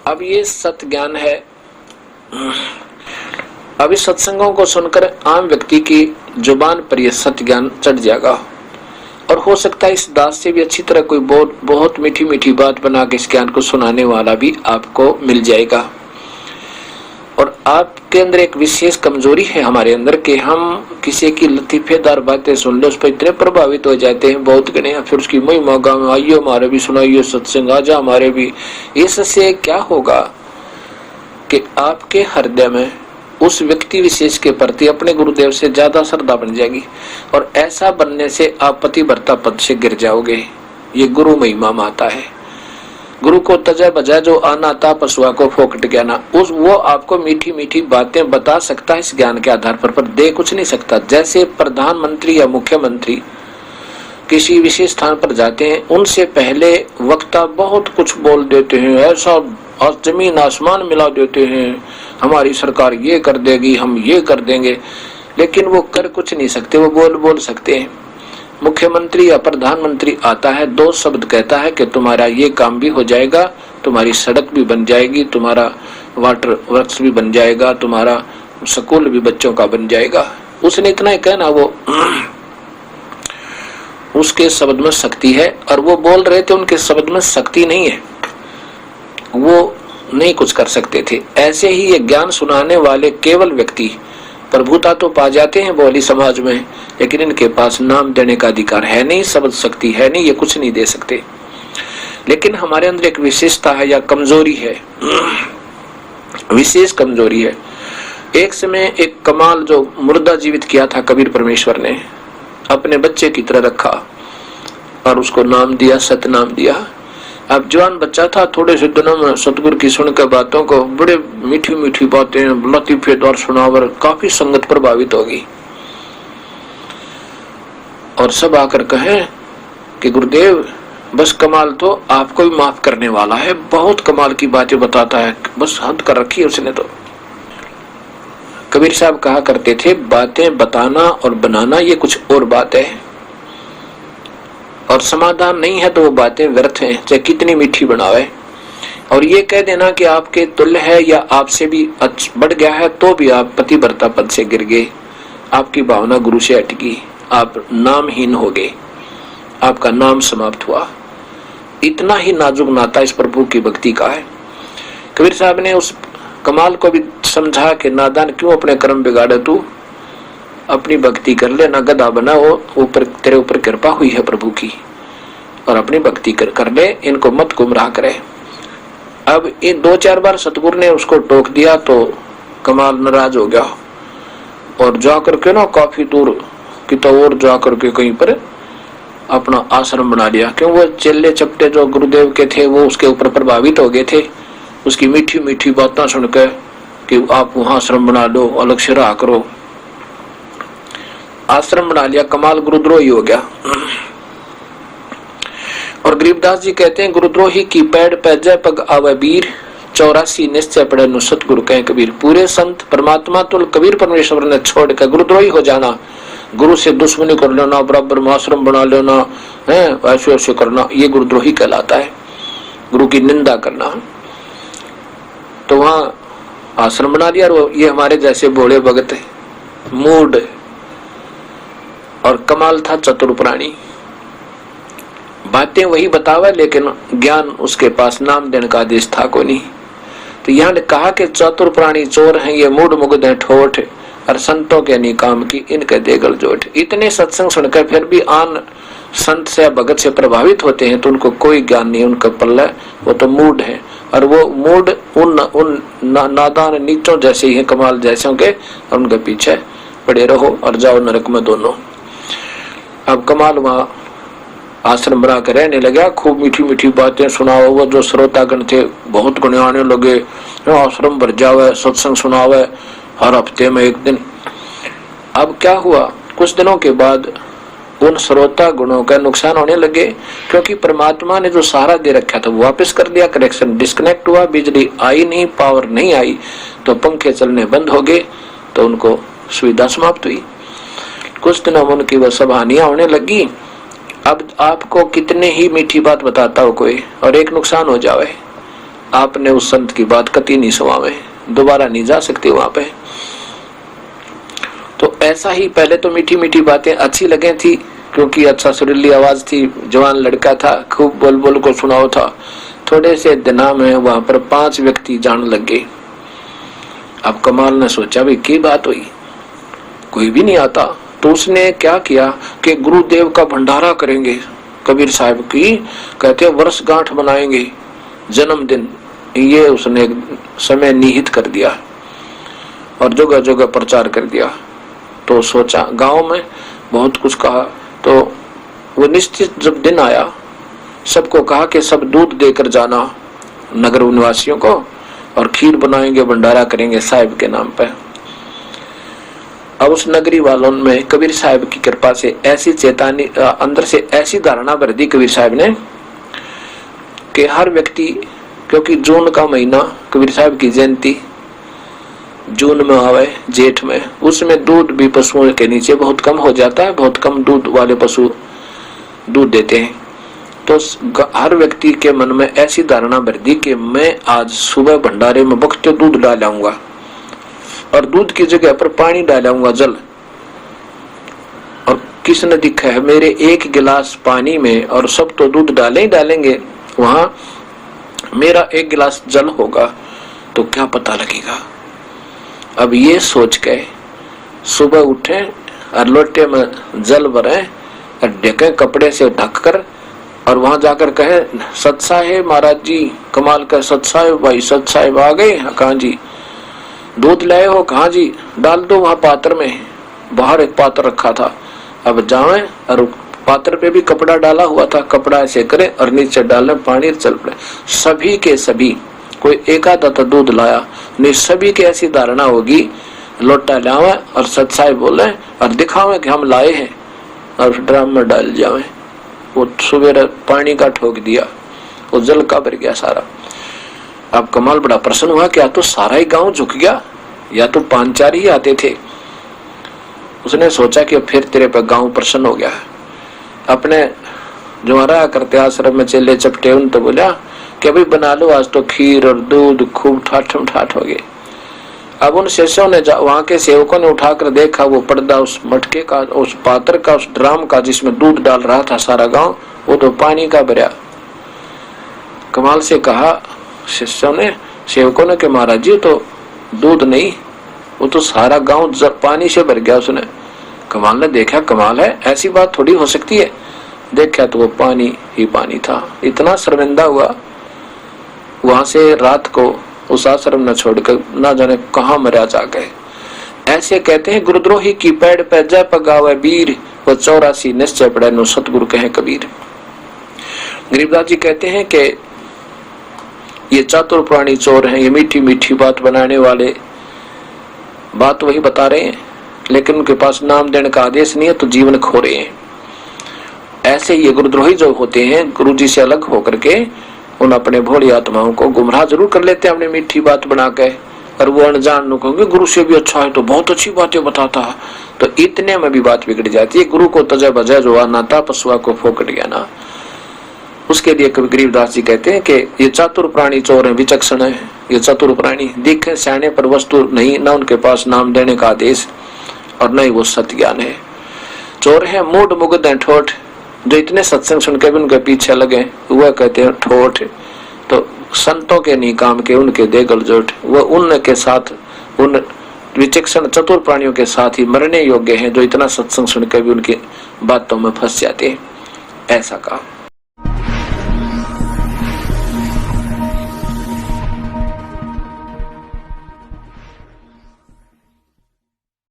अब ये सत्य ज्ञान है। अब इस सत्संगों को सुनकर आम व्यक्ति की जुबान पर यह सत्य ज्ञान चढ़ जाएगा और हो सकता है इस दास से भी अच्छी तरह कोई बहुत मीठी मीठी बात बना के इस ज्ञान को सुनाने वाला भी आपको मिल जाएगा। और आपके अंदर एक विशेष कमजोरी है हमारे अंदर कि हम किसी की लतीफेदार बातें सुन ले उस पर इतने प्रभावित हो जाते हैं बहुत गणे, फिर उसकी महिमा गाँव आइयो हमारे भी सुनाइयो सत्संग आजा हमारे भी। इससे क्या होगा कि आपके हृदय में उस व्यक्ति विशेष के प्रति अपने गुरुदेव से ज्यादा श्रद्धा बन जाएगी और ऐसा बनने से आप पतिव्रता पद से गिर जाओगे। ये गुरु महिमा माता है। गुरु को तजा बजा जो आना था पशुआ को फोकट गया ना, उस वो आपको मीठी मीठी बातें बता सकता है इस ज्ञान के आधार पर दे कुछ नहीं सकता। जैसे प्रधानमंत्री या मुख्यमंत्री किसी विशेष स्थान पर जाते हैं, उनसे पहले वक्ता बहुत कुछ बोल देते हैं, ऐसा और जमीन आसमान मिला देते हैं, हमारी सरकार ये कर देगी, हम ये कर देंगे, लेकिन वो कर कुछ नहीं सकते, वो बोल सकते हैं। मुख्यमंत्री या प्रधानमंत्री आता है, दो शब्द कहता है कि तुम्हारा ये काम भी हो जाएगा, तुम्हारी सड़क भी बन जाएगी, तुम्हारा वाटर वर्क्स भी बन जाएगा, तुम्हारा स्कूल भी बच्चों का बन जाएगा। उसने इतना ही कहना, वो उसके शब्द में शक्ति है। और वो बोल रहे थे उनके शब्द में शक्ति नहीं है, वो नहीं कुछ कर सकते थे। ऐसे ही ये ज्ञान सुनाने वाले केवल व्यक्ति प्रभुता तो पा जाते हैं बोली समाज में, लेकिन इनके पास नाम देने का अधिकार है नहीं, शब्द शक्ति है नहीं, ये कुछ नहीं दे सकते। लेकिन हमारे अंदर एक विशेषता है या कमजोरी है, विशेष कमजोरी है। एक समय एक कमाल जो मुर्दा जीवित किया था कबीर परमेश्वर ने, अपने बच्चे की तरह रखा और उसको नाम दिया, सतनाम दिया। अब जवान बच्चा था, थोड़े से दिनों में सतगुरु की सुनकर बातों को, बड़े मीठी मीठी बातें लतीफेदार सुनावर, काफी संगत प्रभावित होगी और सब आकर कहे कि गुरुदेव बस कमाल तो आपको भी माफ करने वाला है, बहुत कमाल की बातें बताता है, बस हद कर रखी है उसने तो। कबीर साहब कहा करते थे, बातें बताना और बनाना ये कुछ और बात है, और समाधान नहीं है तो वो बातें व्यर्थ हैं, चाहे कितनी मीठी बनावे। और ये कह देना कि आपके तुल्य है या आपसे भी बढ़ गया है तो भी आप पतिव्रता पद से गिर गए, आपकी भावना गुरु से अटकी, आप नामहीन हो गए, आपका नाम समाप्त हुआ। इतना ही नाजुक नाता इस प्रभु की भक्ति का है। कबीर साहब ने उस कमाल को भी समझा कि नादान क्यों अपने कर्म बिगाड़े, तू अपनी भक्ति कर ले, ना गधा बना हो, ऊपर तेरे ऊपर कृपा हुई है प्रभु की, और अपनी भक्ति कर ले, इनको मत गुमराह करे। अब ये 2-4 बार सतगुरु ने उसको टोक दिया तो कमाल नाराज हो गया और जाकर के ना काफी दूर की तो और जाकर के कहीं पर अपना आश्रम बना लिया। क्यों, वो चेले चपटे जो गुरुदेव के थे वो उसके ऊपर प्रभावित हो गए थे, उसकी मीठी मीठी बातें सुनकर कि आप वहां आश्रम बना लो, अलग से रहा करो। आश्रम बना लिया, कमाल गुरुद्रोही हो गया। और गरीबदास जी कहते हैं, गुरुद्रोही की पैड़ पे जय पग आवे वीर, 84 निश्चय पड़े नु सतगुरु कहे कबीर। पूरे संत परमात्मा तुल कबीर परमेश्वर ने छोड़ कर गुरुद्रोही हो जाना, गुरु से दुश्मनी कर लेना, बराबर में आश्रम बना लेना है, ऐसे ऐसे करना, ये गुरुद्रोही कहलाता है, गुरु की निंदा करना। तो वहां आश्रम बना दिया और ये हमारे जैसे भोले भगत मूड और कमाल था चतुर प्राणी, बातें वही बतावा लेकिन ज्ञान उसके पास नाम देने का आदेश था कोई नहीं। तो यहाँ ने कहा कि चतुर प्राणी चोर हैं, ये मूड मुग्ध है ठोठ, और संतों के निकाम की इनके देगल जोट। इतने सत्संग सुनकर फिर भी आन संत से भगत से प्रभावित होते हैं तो उनको कोई ज्ञान नहीं, उनका पल्ला वो तो मूड है, और वो मूड उन नादान नीचों जैसे ही है, कमाल जैसे के, और उनके पीछे पड़े रहो और जाओ नरक में दोनों। अब कमाल वहां आश्रम बना कर रहने लगा, खूब मीठी मीठी बातें सुनाओ। वो जो श्रोतागण थे बहुत गुण आने लगे, आश्रम भर जावे, सत्संग सुनावे हर हफ्ते में एक दिन। अब क्या हुआ, कुछ दिनों के बाद उन श्रोता गुणों का नुकसान होने लगे, क्योंकि परमात्मा ने जो सहारा दे रखा था वो वापस कर दिया, कनेक्शन डिस्कनेक्ट हुआ, बिजली आई नहीं, पावर नहीं आई, तो पंखे चलने बंद हो गए, तो उनको सुविधा समाप्त हुई। कुछ दिनों में उनकी वह सब हानियां होने लगी। अब आपको कितने ही मीठी बात बताता हो कोई और एक नुकसान हो जावे, आपने उस संत की बात कति नहीं सुनावे, दोबारा नहीं जा सकते वहां पे। तो ऐसा ही पहले तो मीठी मीठी बातें अच्छी लगे थी, क्योंकि अच्छा सुरीली आवाज थी, जवान लड़का था, खूब बोल बोल को सुनाओ था। थोड़े से दिना में वहां पर 5 व्यक्ति जान लग गए। अब कमाल ने सोचा भाई की बात हुई, कोई भी नहीं आता। तो उसने क्या किया कि गुरुदेव का भंडारा करेंगे, कबीर साहब की कहते वर्षगांठ बनाएंगे, जन्मदिन, ये उसने समय निहित कर दिया और जगह जगह प्रचार कर दिया। तो सोचा गांव में बहुत कुछ कहा। तो वो निश्चित जब दिन आया, सबको कहा कि सब दूध देकर जाना नगर निवासियों को, और खीर बनाएंगे, भंडारा करेंगे साहिब के नाम पे। अब उस नगरी वालों में कबीर साहब की कृपा से ऐसी चेतावनी, अंदर से ऐसी धारणा भर दी कबीर साहब ने कि हर व्यक्ति, क्योंकि जून का महीना कबीर साहब की जयंती जून में आवे, जेठ में, उसमें दूध भी पशुओं के नीचे बहुत कम हो जाता है, बहुत कम दूध वाले पशु दूध देते हैं। तो हर व्यक्ति के मन में ऐसी धारणा भर दी कि मैं आज सुबह भंडारे में बख्ते दूध डालाऊंगा, और दूध की जगह पर पानी डालाऊंगा, जल। और किसने दिखा है मेरे 1 गिलास पानी में, और सब तो दूध डाले ही डालेंगे, वहां मेरा 1 गिलास जल होगा तो क्या पता लगेगा। अब ये सोच के सुबह उठे और लोटे में जल भरे और ढके कपड़े से ढककर, और वहां जाकर कहे सत साहेब महाराज जी, कमाल का सत साहेब भाई, सत साहेब आ गए? कहाँ जी? दूध लाए हो? कहाँ जी? डाल दो वहां पात्र में, बाहर एक पात्र रखा था। अब जावे और पात्र पे भी कपड़ा डाला हुआ था, कपड़ा ऐसे करे और नीचे डाले पानी, चल पड़े। सभी के सभी, कोई एक आधा तो दूध लाया नहीं, सभी की ऐसी धारणा होगी लोटा लावे और सत साहेब बोले और दिखावे कि हम लाए हैं, और ड्रम में डाल जावे। वो सुबह पानी का ठोक दिया, वो जल का भर गया सारा। अब कमाल बड़ा प्रसन्न हुआ, क्या तो सारा ही गांव झुक गया, या तो 5-4 ही आते थे। उसने सोचा कि फिर तेरे पे गांव प्रसन्न हो गया। अपने जो रहा करते आश्रम में चेले चपटे, उन तो बोला कि अभी बना लो, आज तो खीर और दूध खूब ठाठम ठाठ हो गए। अब उन शिष्यों ने, वहां के सेवकों ने उठाकर देखा, वो पर्दा उस मटके का, उस पात्र का, उस ड्राम का जिसमें दूध डाल रहा था सारा गांव, वो तो पानी का भरा। कमाल से कहा शिष्यों ने, सेवकों ने, कि महाराज जी तो दूध नहीं, वो तो सारा गांव पानी से भर गया। उसने, कमाल ने देखा, कमाल है, ऐसी बात थोड़ी हो सकती है। देखा तो वो पानी ही पानी था। इतना शर्मिंदा हुआ, वहां से रात को उस आश्रम न छोड़कर ना जाने कहां मरा जा गए। ऐसे कहते हैं, गुरुद्रोही की पैड़ पे जय पगावे वीर, वो 84 निश्चय पड़े नो सतगुरु कहे कबीर। गरीबदास जी कहते हैं कि ये चातुर प्राणी चोर हैं, ये मीठी मीठी बात बनाने वाले बात वही बता रहे हैं, लेकिन उनके पास नाम देने का आदेश नहीं है, तो जीवन खो रहे हैं। ऐसे ये गुरुद्रोही जो होते हैं, गुरु जी से अलग होकर के उन अपने भोली आत्माओं को गुमराह जरूर कर लेते हैं अपनी मीठी बात बना के, और वो अनजान लोग कहेंगे गुरु से भी अच्छा है तो बहुत अच्छी बातें बताता है, तो इतने में भी बात बिगड़ जाती है। गुरु को तजा बजा जो नाता पशुआ को फोकट गया ना। उसके लिए कवि गरीबदास जी कहते हैं कि ये चातुर प्राणी चोर है, विचक्षण है, ये चतुर प्राणी दिखे सियाने पर वस्तु नहीं, न उनके पास नाम देने का आदेश, और न ही वो सत्य ज्ञान है। चोर है मूड मुग्ध है ठोठ, जो इतने सत्संग सुन के भी उनके पीछे लगे, वह कहते हैं ठोठ। तो संतों के नहीं काम के, उनके दे गलजोट, वह उनके साथ, उन विचक्षण चतुर प्राणियों के साथ ही मरने योग्य हैं, जो इतना सत्संग सुन के भी उनकी बातों में फंस जाते हैं। ऐसा कहा।